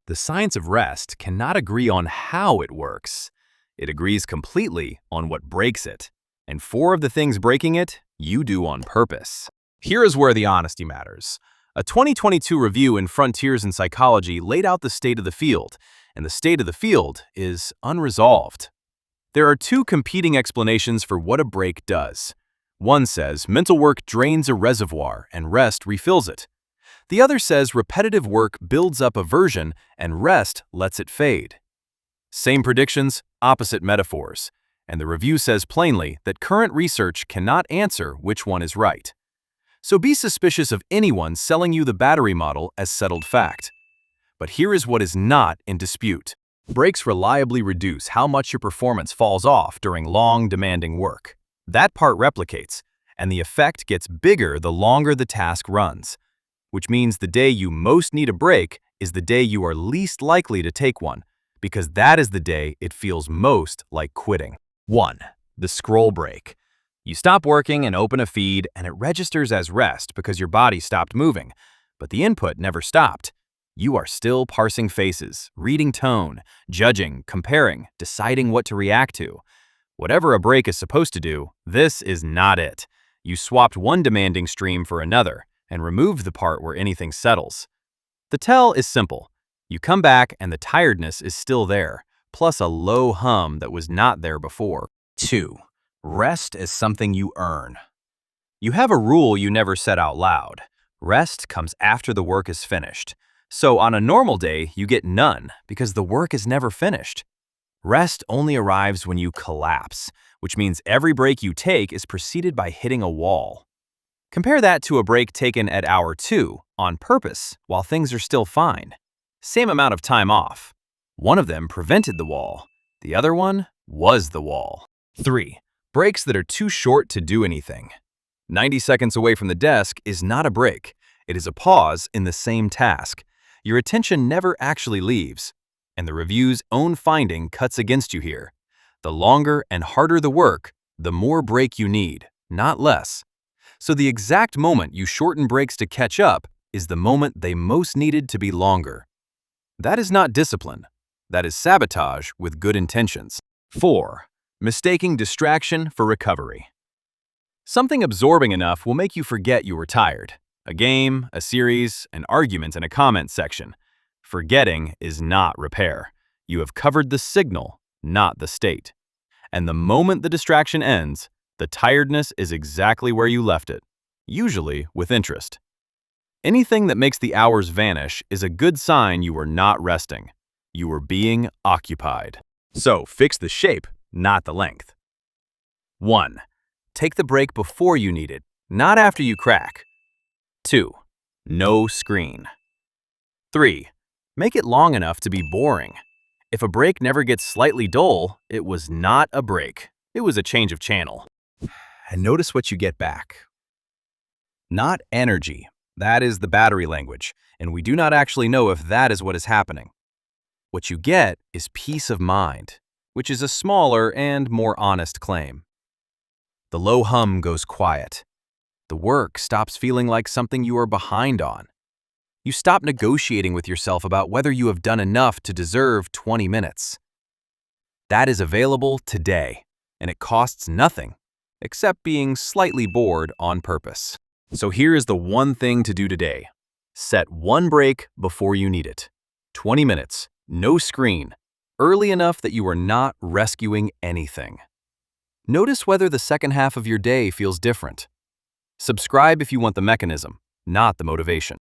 The science of rest cannot agree on how it works. It agrees completely on what breaks it. And 4 of the things breaking it, you do on purpose. Here is where the honesty matters. A 2022 review in Frontiers in Psychology laid out the state of the field, and the state of the field is unresolved. There are 2 competing explanations for what a break does. One says mental work drains a reservoir and rest refills it. The other says repetitive work builds up aversion and rest lets it fade. Same predictions, opposite metaphors. And the review says plainly that current research cannot answer which one is right. So be suspicious of anyone selling you the battery model as settled fact. But here is what is not in dispute. Breaks reliably reduce how much your performance falls off during long, demanding work. That part replicates, and the effect gets bigger the longer the task runs, which means the day you most need a break is the day you are least likely to take one, because that is the day it feels most like quitting. 1. The scroll break. You stop working and open a feed, and it registers as rest because your body stopped moving, but the input never stopped. You are still parsing faces, reading tone, judging, comparing, deciding what to react to. Whatever a break is supposed to do, this is not it. You swapped one demanding stream for another and removed the part where anything settles. The tell is simple. You come back and the tiredness is still there, plus a low hum that was not there before. 2. Rest is something you earn. You have a rule you never said out loud. Rest comes after the work is finished. So on a normal day, you get none because the work is never finished. Rest only arrives when you collapse, which means every break you take is preceded by hitting a wall. Compare that to a break taken at hour 2 on purpose while things are still fine. Same amount of time off. One of them prevented the wall. The other one was the wall. 3. Breaks that are too short to do anything. 90 seconds away from the desk is not a break. It is a pause in the same task. Your attention never actually leaves. And the review's own finding cuts against you here. The longer and harder the work, the more break you need, not less. So the exact moment you shorten breaks to catch up is the moment they most needed to be longer. That is not discipline. That is sabotage with good intentions. 4. Mistaking distraction for recovery. Something absorbing enough will make you forget you were tired. A game, a series, an argument in a comment section. Forgetting is not repair. You have covered the signal, not the state. And the moment the distraction ends, the tiredness is exactly where you left it, usually with interest. Anything that makes the hours vanish is a good sign you were not resting. You were being occupied. So fix the shape, not the length. 1. Take the break before you need it, not after you crack. 2. No screen. 3. Make it long enough to be boring. If a break never gets slightly dull, it was not a break. It was a change of channel. And notice what you get back. Not energy. That is the battery language, and we do not actually know if that is what is happening. What you get is peace of mind, which is a smaller and more honest claim. The low hum goes quiet. The work stops feeling like something you are behind on. You stop negotiating with yourself about whether you have done enough to deserve 20 minutes. That is available today, and it costs nothing, except being slightly bored on purpose. So here is the one thing to do today. Set one break before you need it. 20 minutes, no screen, early enough that you are not rescuing anything. Notice whether the second half of your day feels different. Subscribe if you want the mechanism, not the motivation.